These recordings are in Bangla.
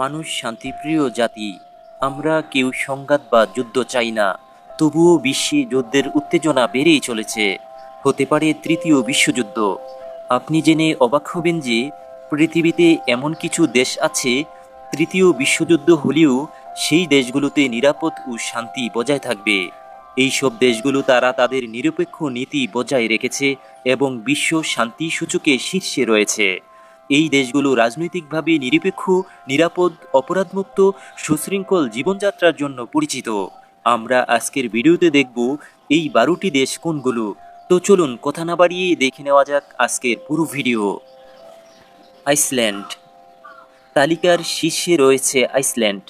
মানুষ শান্তিপ্রিয় জাতি। আমরা কেউ সংঘাত বা যুদ্ধ চাই না। তবুও বিশ্বে যুদ্ধের উত্তেজনা বেড়েই চলেছে। হতে পারে তৃতীয় বিশ্বযুদ্ধ। আপনি জেনে অবাক হবেন যে পৃথিবীতে এমন কিছু দেশ আছে, তৃতীয় বিশ্বযুদ্ধ হলেও সেই দেশগুলোতে নিরাপদ ও শান্তি বজায় থাকবে। এই সব দেশগুলো তারা তাদের নিরপেক্ষ নীতি বজায় রেখেছে এবং বিশ্ব শান্তি সূচকে শীর্ষে রয়েছে। এই দেশগুলো রাজনৈতিকভাবে নিরপেক্ষ, নিরাপদ, অপরাধমুক্ত, সুশৃঙ্খল জীবনযাত্রার জন্য পরিচিত। আমরা আজকের ভিডিওতে দেখব এই 12টি দেশ কোনগুলো। তো চলুন কথা না বাড়িয়ে দেখে নেওয়া যাক আজকের পুরো ভিডিও। আইসল্যান্ড। তালিকার শীর্ষে রয়েছে আইসল্যান্ড।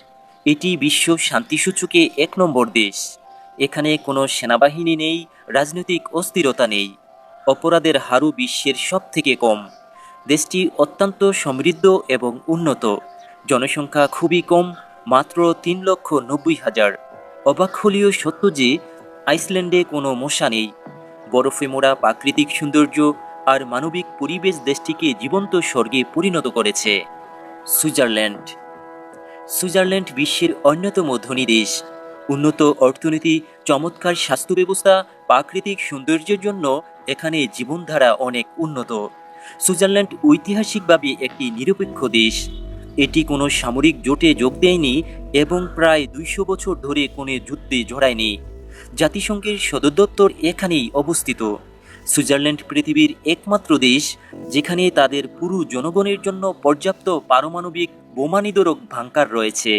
এটি বিশ্ব শান্তি সূচকে 1 নম্বর দেশ। এখানে কোনো সেনাবাহিনী নেই, রাজনৈতিক অস্থিরতা নেই, অপরাধের হারও বিশ্বের সবথেকে কম। দেশটি অত্যন্ত সমৃদ্ধ এবং উন্নত। জনসংখ্যা খুবই কম, মাত্র 3,90,000। অবাক হলেও সত্য যে আইসল্যান্ডে কোনো মশা নেই। বরফে মোড়া প্রাকৃতিক সৌন্দর্য আর মানবিক পরিবেশ দেশটিকে জীবন্ত স্বর্গে পরিণত করেছে। সুইজারল্যান্ড। সুইজারল্যান্ড বিশ্বের অন্যতম ধনী দেশ। উন্নত অর্থনীতি, চমৎকার স্বাস্থ্য ব্যবস্থা, প্রাকৃতিক সৌন্দর্যের জন্য এখানে জীবনধারা অনেক উন্নত। সুইজারল্যান্ড ঐতিহাসিকভাবে একটি নিরপেক্ষ দেশ। এটি কোনো সামরিক জোটে যোগ দেয়নি এবং প্রায় 200 বছর ধরে কোনো যুদ্ধে জড়ায়নি। জাতিসংঘের সদর দপ্তর এখানেই অবস্থিত। সুইজারল্যান্ড পৃথিবীর একমাত্র দেশ যেখানে তাদের পুরো জনগণের জন্য পর্যাপ্ত পারমাণবিক বোমা নিরোধক বাংকার রয়েছে।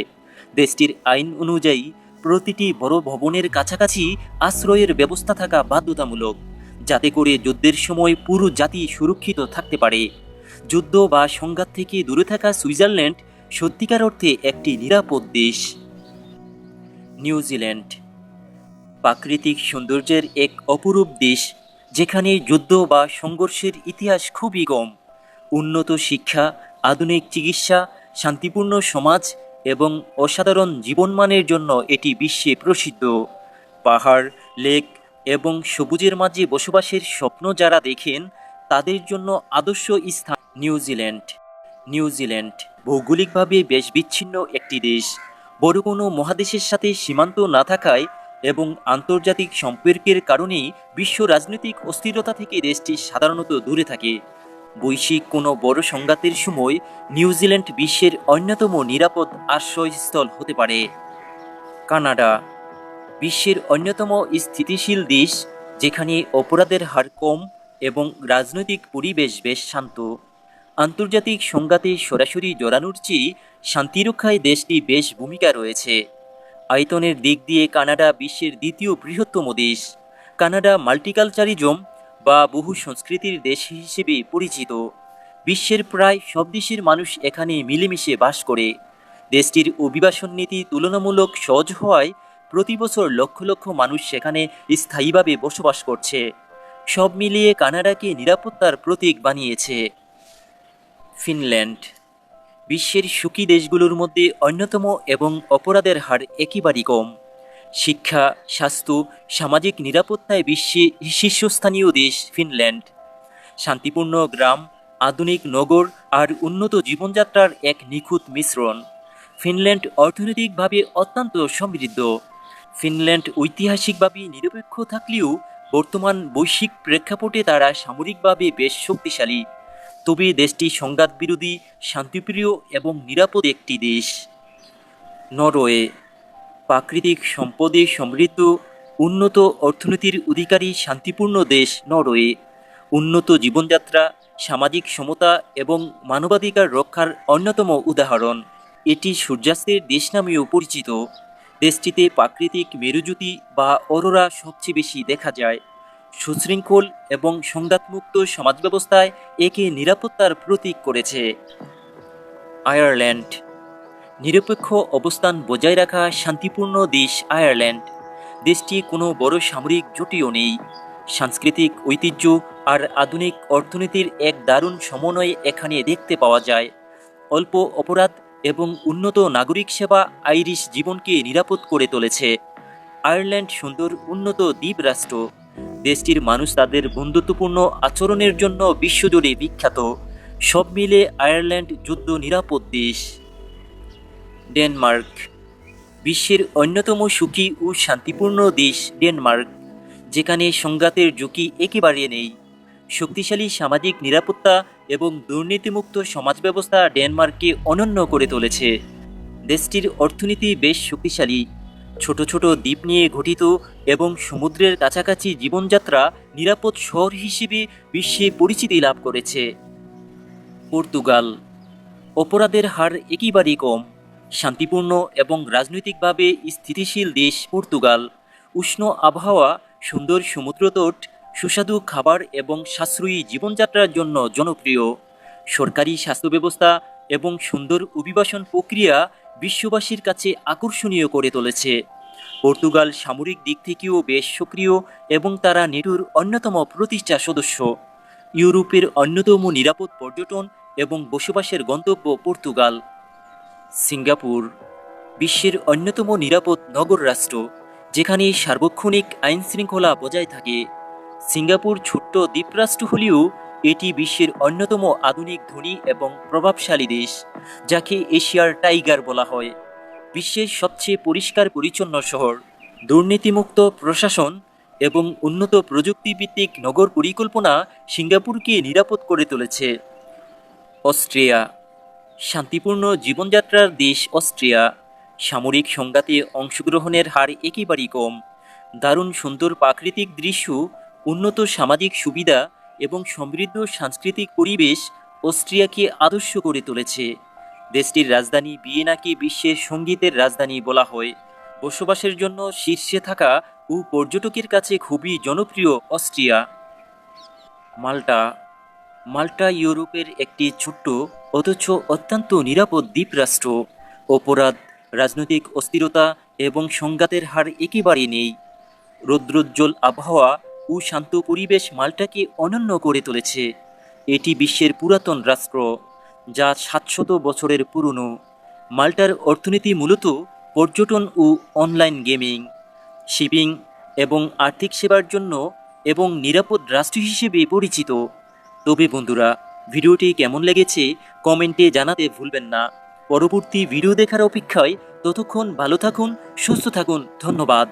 দেশটির আইন অনুযায়ী প্রতিটি বড় ভবনের কাছাকাছি আশ্রয়ের ব্যবস্থা থাকা বাধ্যতামূলক, যাতে করে যুদ্ধের সময় পুরো জাতি সুরক্ষিত থাকতে পারে। যুদ্ধ বা সংঘাত থেকে দূরে থাকা সুইজারল্যান্ড সত্যিকার অর্থে একটি নিরাপদ দেশ। নিউজিল্যান্ড। প্রাকৃতিক সৌন্দর্যের এক অপরূপ দেশ, যেখানে যুদ্ধ বা সংঘর্ষের ইতিহাস খুবই কম। উন্নত শিক্ষা, আধুনিক চিকিৎসা, শান্তিপূর্ণ সমাজ এবং অসাধারণ জীবনমানের জন্য এটি বিশ্বে প্রসিদ্ধ। পাহাড়, লেক এবং সবুজের মাঝে বসবাসের স্বপ্ন যারা দেখেন, তাদের জন্য আদর্শ স্থান নিউজিল্যান্ড। নিউজিল্যান্ড ভৌগোলিকভাবে বেশ বিচ্ছিন্ন একটি দেশ। বড় কোনো মহাদেশের সাথে সীমান্ত না থাকায় এবং আন্তর্জাতিক সম্পর্কের কারণেই বিশ্ব রাজনৈতিক অস্থিরতা থেকে দেশটি সাধারণত দূরে থাকে। বৈশ্বিক কোনো বড় সংঘাতের সময় নিউজিল্যান্ড বিশ্বের অন্যতম নিরাপদ আশ্রয়স্থল হতে পারে। কানাডা। বিশ্বের অন্যতম স্থিতিশীল দেশ, যেখানে অপরাধের হার কম এবং রাজনৈতিক পরিবেশ বেশ শান্ত। আন্তর্জাতিক সংঘাতে সরাসরি জড়ানোর চেয়ে শান্তিরক্ষায় দেশটি বেশ ভূমিকা রয়েছে। আয়তনের দিক দিয়ে কানাডা বিশ্বের দ্বিতীয় বৃহত্তম দেশ। কানাডা মাল্টিকালচারিজম বা বহু সংস্কৃতির দেশ হিসেবে পরিচিত। বিশ্বের প্রায় সব দেশের মানুষ এখানে মিলেমিশে বাস করে। দেশটির অভিবাসন নীতি তুলনামূলক সহজ হওয়ায় প্রতি বছর লক্ষ লক্ষ মানুষ সেখানে স্থায়ীভাবে বসবাস করছে। সব মিলিয়ে কানাডাকে নিরাপত্তার প্রতীক বানিয়েছে। ফিনল্যান্ড। বিশ্বের সুখী দেশগুলোর মধ্যে অন্যতম এবং অপরাধের হার একেবারেই কম। শিক্ষা, স্বাস্থ্য, সামাজিক নিরাপত্তায় বিশ্বে শীর্ষস্থানীয় দেশ ফিনল্যান্ড। শান্তিপূর্ণ গ্রাম, আধুনিক নগর আর উন্নত জীবনযাত্রার এক নিখুঁত মিশ্রণ। ফিনল্যান্ড অর্থনৈতিকভাবে অত্যন্ত সমৃদ্ধ। ফিনল্যান্ড ঐতিহাসিকভাবে নিরপেক্ষ থাকলেও বর্তমান বৈশ্বিক প্রেক্ষাপটে তারা সামরিকভাবে বেশ শক্তিশালী। তবে দেশটি সংঘাত বিরোধী, শান্তিপ্রিয় এবং নিরাপদ একটি দেশ। নরওয়ে। প্রাকৃতিক সম্পদে সমৃদ্ধ, উন্নত অর্থনীতির অধিকারী শান্তিপূর্ণ দেশ নরওয়ে। উন্নত জীবনযাত্রা, সামাজিক সমতা এবং মানবাধিকার রক্ষার অন্যতম উদাহরণ। এটি সূর্যাস্তের দেশ নামেও পরিচিত। দেশটিতে প্রাকৃতিক মেরুজ্যোতি বা অরোরা সবচেয়ে বেশি দেখা যায়। সুশৃঙ্খল এবং সংঘাতমুক্ত সমাজব্যবস্থায় একে নিরাপত্তার প্রতীক করেছে। আয়ারল্যান্ড। নিরপেক্ষ অবস্থান বজায় রাখা শান্তিপূর্ণ দেশ আয়ারল্যান্ড। দেশটি কোনো বড় সামরিক জোটও নেই। সাংস্কৃতিক ঐতিহ্য আর আধুনিক অর্থনীতির এক দারুণ সমন্বয় এখানে দেখতে পাওয়া যায়। অল্প অপরাধ এবং উন্নত নাগরিক সেবা আইরিশ জীবনকে নিরাপদ করে তুলেছে। আয়ারল্যান্ড সুন্দর উন্নত দ্বীপ রাষ্ট্র। দেশটির মানুষ তাদের বন্ধুত্বপূর্ণ আচরণের জন্য বিশ্বজুড়ে বিখ্যাত। সব মিলে আয়ারল্যান্ড যুদ্ধ নিরাপদ দেশ। ডেনমার্ক বিশ্বের অন্যতম সুখী ও শান্তিপূর্ণ দেশ ডেনমার্ক, যেখানে সংঘাতের ঝুঁকি একেবারে নেই। শক্তিশালী সামাজিক নিরাপত্তা এবং দুর্নীতিমুক্ত সমাজ ব্যবস্থা ডেনমার্ককে অনন্য করে তুলেছে। দেশটির অর্থনীতি বেশ শক্তিশালী, ছোট ছোট দ্বীপ নিয়ে গঠিত এবং সমুদ্রের কাছাকাছি জীবনযাত্রা নিরাপদ শহর হিসেবে বিশ্বে পরিচিতি লাভ করেছে। পর্তুগাল অপরাধের হার একেবারেই কম, শান্তিপূর্ণ এবং রাজনৈতিকভাবে স্থিতিশীল দেশ পর্তুগাল। উষ্ণ আবহাওয়া, সুন্দর সমুদ্রতট, সুস্বাদু খাবার এবং সাশ্রয়ী জীবনযাত্রার জন্য জনপ্রিয়। সরকারি স্বাস্থ্য ব্যবস্থা এবং সুন্দর অভিবাসন প্রক্রিয়া বিশ্ববাসীর কাছে আকর্ষণীয় করে তুলেছে। পর্তুগাল সামরিক দিক থেকেও বেশ সক্রিয় এবং তারা নেটোর অন্যতম প্রতিষ্ঠা সদস্য। ইউরোপের অন্যতম নিরাপদ পর্যটন এবং বসবাসের গন্তব্য পর্তুগাল। সিঙ্গাপুর বিশ্বের অন্যতম নিরাপদ নগর রাষ্ট্র, যেখানে সার্বক্ষণিক আইন শৃঙ্খলা বজায় থাকে। সিঙ্গাপুর ছোট্ট দ্বীপরাষ্ট্র হলেও এটি বিশ্বের অন্যতম আধুনিক ধনী এবং প্রভাবশালী দেশ, যাকে এশিয়ার টাইগার বলা হয়। বিশ্বের সবচেয়ে পরিষ্কার পরিচ্ছন্ন শহর, দুর্নীতিমুক্ত প্রশাসন এবং উন্নত প্রযুক্তিভিত্তিক নগর পরিকল্পনা সিঙ্গাপুরকে নিরাপদ করে তুলেছে। অস্ট্রিয়া শান্তিপূর্ণ জীবনযাত্রার দেশ অস্ট্রিয়া। সামরিক সংঘাতে অংশগ্রহণের হার একেবারেই কম। দারুণ সুন্দর প্রাকৃতিক দৃশ্য, উন্নত সামাজিক সুবিধা এবং সমৃদ্ধ সাংস্কৃতিক পরিবেশ অস্ট্রিয়াকে আদর্শ করে তুলেছে। দেশটির রাজধানী ভিয়েনাকে বিশ্বের সঙ্গীতের রাজধানী বলা হয়। বসবাসের জন্য শীর্ষে থাকা ও পর্যটকের কাছে খুবই জনপ্রিয় অস্ট্রিয়া। মাল্টা মাল্টা ইউরোপের একটি ছোট্ট অথচ অত্যন্ত নিরাপদ দ্বীপরাষ্ট্র। অপরাধ, রাজনৈতিক অস্থিরতা এবং সংঘাতের হার একেবারেই নেই। রৌদ্রোজ্জ্বল আবহাওয়া ও শান্ত পরিবেশ মাল্টাকে অনন্য করে তুলেছে। এটি বিশ্বের পুরাতন রাষ্ট্র, যা 700 বছরের পুরনো। মাল্টার অর্থনীতি মূলত পর্যটন ও অনলাইন গেমিং, শিপিং এবং আর্থিক সেবার জন্য এবং নিরাপদ রাষ্ট্র হিসেবে পরিচিত। তবে বন্ধুরা, ভিডিওটি কেমন লেগেছে কমেন্টে জানাতে ভুলবেন না। পরবর্তী ভিডিও দেখার অপেক্ষায় ততক্ষণ ভালো থাকুন, সুস্থ থাকুন। ধন্যবাদ।